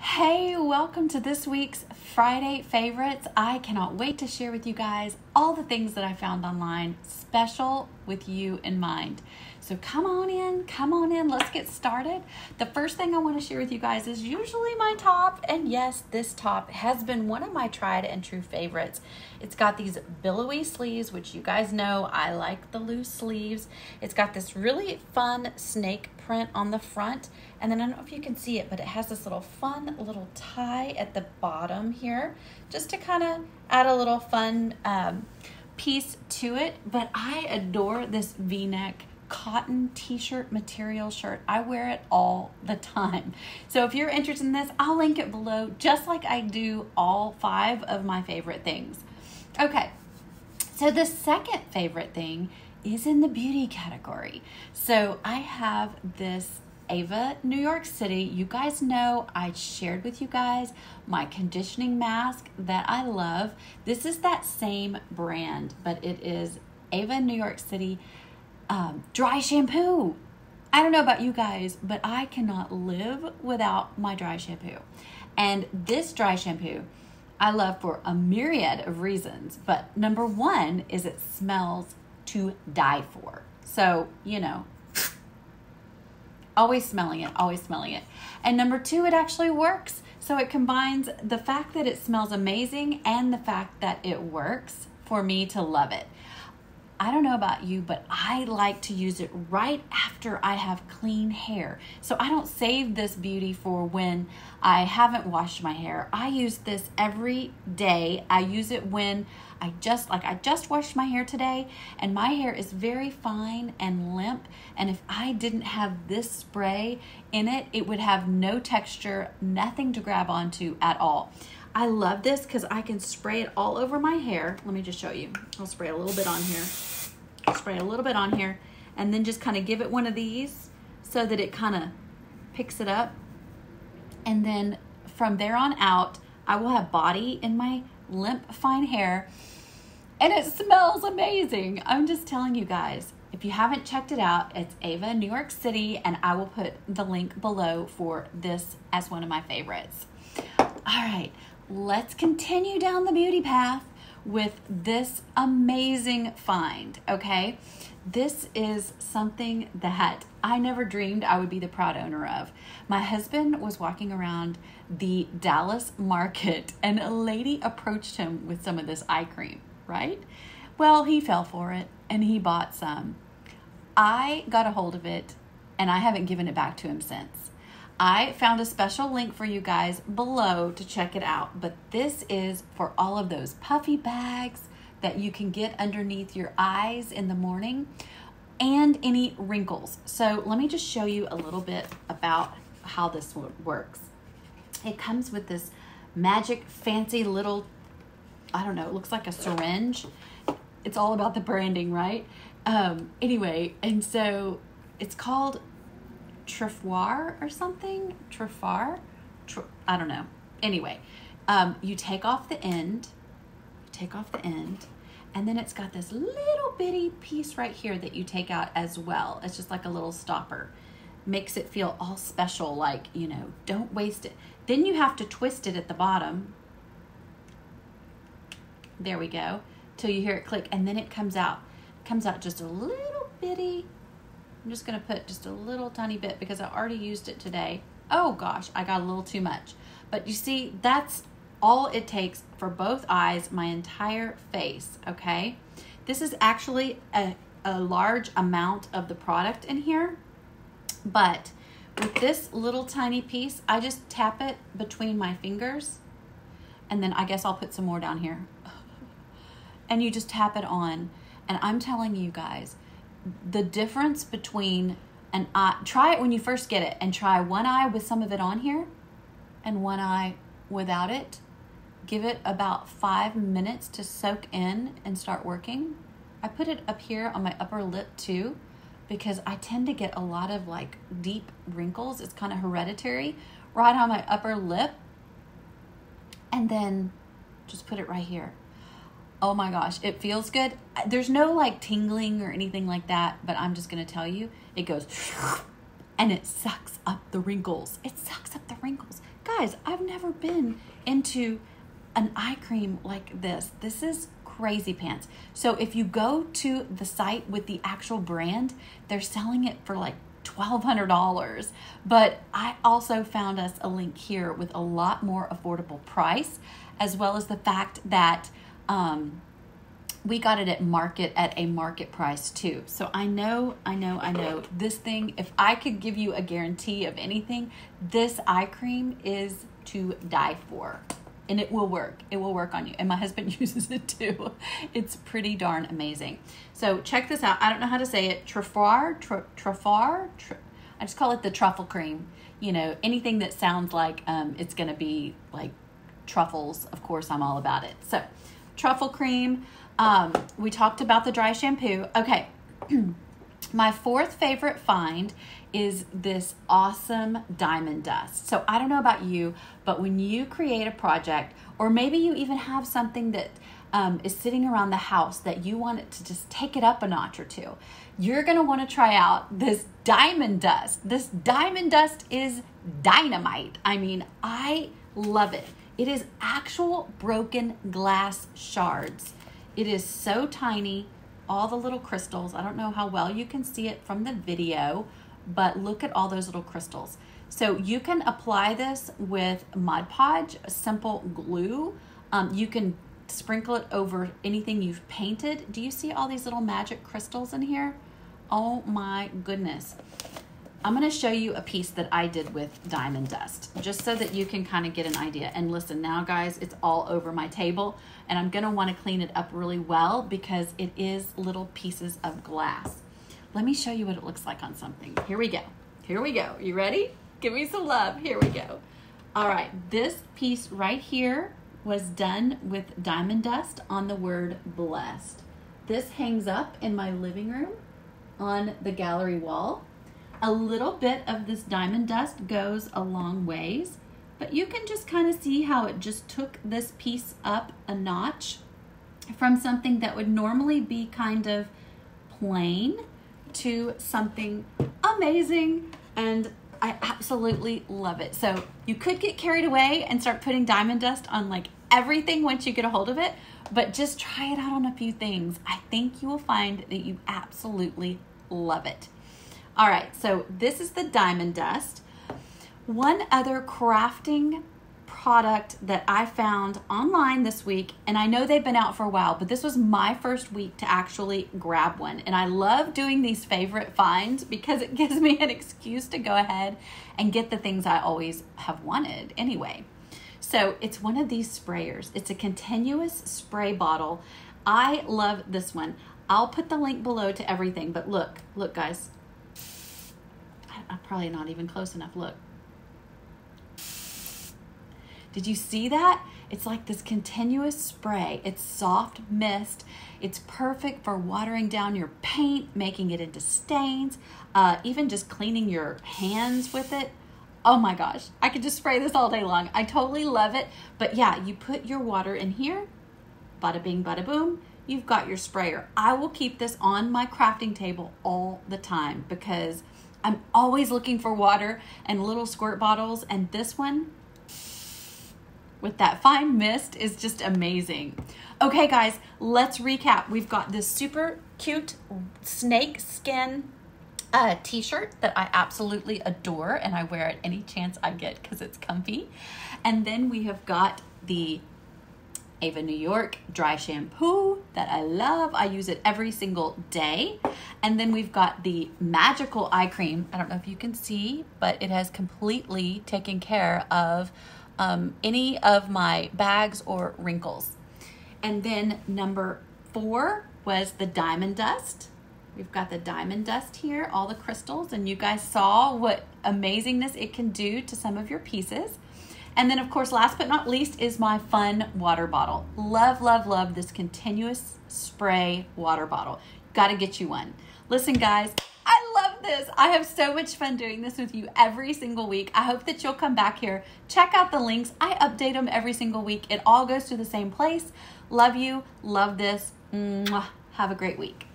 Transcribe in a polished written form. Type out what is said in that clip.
Hey, welcome to this week's Friday Favorites. I cannot wait to share with you guys all the things that I found online, special with you in mind. So come on in, let's get started. The first thing I want to share with you guys is usually my top, and yes, this top has been one of my tried and true favorites. It's got these billowy sleeves, which you guys know I like the loose sleeves. It's got this really fun snake print on the front, and then I don't know if you can see it, but it has this little fun little tie at the bottom here, just to kind of add a little fun piece to it. But I adore this V-neck cotton t-shirt material shirt. I wear it all the time. So if you're interested in this, I'll link it below, just like I do all 5 of my favorite things. Okay, so the second favorite thing is in the beauty category. So I have this Ava New York City. You guys know I shared with you guys my conditioning mask that I love. This is that same brand, but it is Ava New York City dry shampoo. I don't know about you guys, but I cannot live without my dry shampoo. And this dry shampoo I love for a myriad of reasons, but number 1 is it smells to die for. So, you know, always smelling it. And number 2, it actually works. So it combines the fact that it smells amazing and the fact that it works for me to love it. I don't know about you, but I like to use it right after I have clean hair. So I don't save this beauty for when I haven't washed my hair. I use this every day. I use it when I just washed my hair today, and my hair is very fine and limp. And if I didn't have this spray in it, it would have no texture, nothing to grab onto at all. I love this because I can spray it all over my hair. Let me just show you. I'll spray a little bit on here. Spray a little bit on here, and then just kind of give it one of these so that it kind of picks it up. And then from there on out, I will have body in my limp, fine hair, and it smells amazing. I'm just telling you guys, if you haven't checked it out, it's Ava New York City, and I will put the link below for this as one of my favorites. All right, let's continue down the beauty path with this amazing find, okay? This is something that I never dreamed I would be the proud owner of. My husband was walking around the Dallas market, and a lady approached him with some of this eye cream, right? Well, he fell for it, and he bought some. I got a hold of it, and I haven't given it back to him since. I found a special link for you guys below to check it out, but this is for all of those puffy bags that you can get underneath your eyes in the morning and any wrinkles. So let me just show you a little bit about how this works. It comes with this magic fancy little, I don't know, it looks like a syringe. It's all about the branding, right? Anyway, and so it's called Trifar or something. I don't know. Anyway, you take off the end, and then it's got this little bitty piece right here that you take out as well. It's just like a little stopper. Makes it feel all special, like, you know, don't waste it. Then you have to twist it at the bottom. There we go. Till you hear it click, and then it comes out. It comes out just a little bitty. I'm just going to put just a little tiny bit because I already used it today. Oh gosh, I got a little too much. But you see, that's all it takes for both eyes, my entire face, okay? This is actually a large amount of the product in here. But with this little tiny piece, I just tap it between my fingers. And then I guess I'll put some more down here. And you just tap it on. And I'm telling you guys, the difference between an eye, try it when you first get it, and try one eye with some of it on here and one eye without it. Give it about 5 minutes to soak in and start working. I put it up here on my upper lip too, because I tend to get a lot of like deep wrinkles. It's kind of hereditary right on my upper lip. And then just put it right here. Oh my gosh, it feels good. There's no like tingling or anything like that, but I'm just going to tell you, it goes and it sucks up the wrinkles. It sucks up the wrinkles. guys, I've never been into an eye cream like this. This is crazy pants. So if you go to the site with the actual brand, they're selling it for like $1,200. But I also found us a link here with a lot more affordable price, as well as the fact that we got it at a market price too. So I know this thing, if I could give you a guarantee of anything, this eye cream is to die for. And it will work. It will work on you. And my husband uses it too. It's pretty darn amazing. So check this out. I don't know how to say it. Truffar. I just call it the truffle cream. You know, anything that sounds like it's going to be like truffles. Of course, I'm all about it. So truffle cream. We talked about the dry shampoo. Okay. My fourth favorite find is this awesome diamond dust. So I don't know about you, but when you create a project, or maybe you even have something that is sitting around the house that you want it to just take it up a notch or two, you're going to want to try out this diamond dust. This diamond dust is dynamite. I mean, I love it. It is actual broken glass shards. It is so tiny. All the little crystals. I don't know how well you can see it from the video, but look at all those little crystals. So you can apply this with Mod Podge, simple glue. You can sprinkle it over anything you've painted. Do you see all these little magic crystals in here? Oh my goodness. I'm going to show you a piece that I did with diamond dust, just so that you can kind of get an idea. And listen, now guys, it's all over my table, and I'm going to want to clean it up really well because it is little pieces of glass. Let me show you what it looks like on something. Here we go. Here we go. You ready? Give me some love. Here we go. All right. This piece right here was done with diamond dust on the word blessed. This hangs up in my living room on the gallery wall. A little bit of this diamond dust goes a long ways, but you can just kind of see how it just took this piece up a notch from something that would normally be kind of plain to something amazing, and I absolutely love it. So you could get carried away and start putting diamond dust on like everything once you get a hold of it, but just try it out on a few things. I think you will find that you absolutely love it. All right, so this is the diamond dust. One other crafting product that I found online this week, and I know they've been out for a while, but this was my first week to actually grab one. And I love doing these favorite finds because it gives me an excuse to go ahead and get the things I always have wanted anyway. So it's one of these sprayers. It's a continuous spray bottle. I love this one. I'll put the link below to everything, but look guys. I'm probably not even close enough. Look. Did you see that? It's like this continuous spray. It's soft mist. It's perfect for watering down your paint, making it into stains, even just cleaning your hands with it. Oh my gosh, I could just spray this all day long. I totally love it. But yeah, you put your water in here, bada bing, bada boom, you've got your sprayer. I will keep this on my crafting table all the time because I'm always looking for water and little squirt bottles, and this one with that fine mist is just amazing. Okay guys, let's recap. We've got this super cute snake skin t-shirt that I absolutely adore, and I wear it any chance I get because it's comfy. And then we have got the Ava New York dry shampoo that I love. I use it every single day. And then we've got the magical eye cream. I don't know if you can see, but it has completely taken care of any of my bags or wrinkles. And then number 4 was the diamond dust. We've got the diamond dust here, all the crystals, and you guys saw what amazingness it can do to some of your pieces. And then, of course, last but not least is my fun water bottle. Love, love, love this continuous spray water bottle. Got to get you one. Listen, guys, I love this. I have so much fun doing this with you every single week. I hope that you'll come back here. Check out the links. I update them every single week. It all goes to the same place. Love you. Love this. Mwah. Have a great week.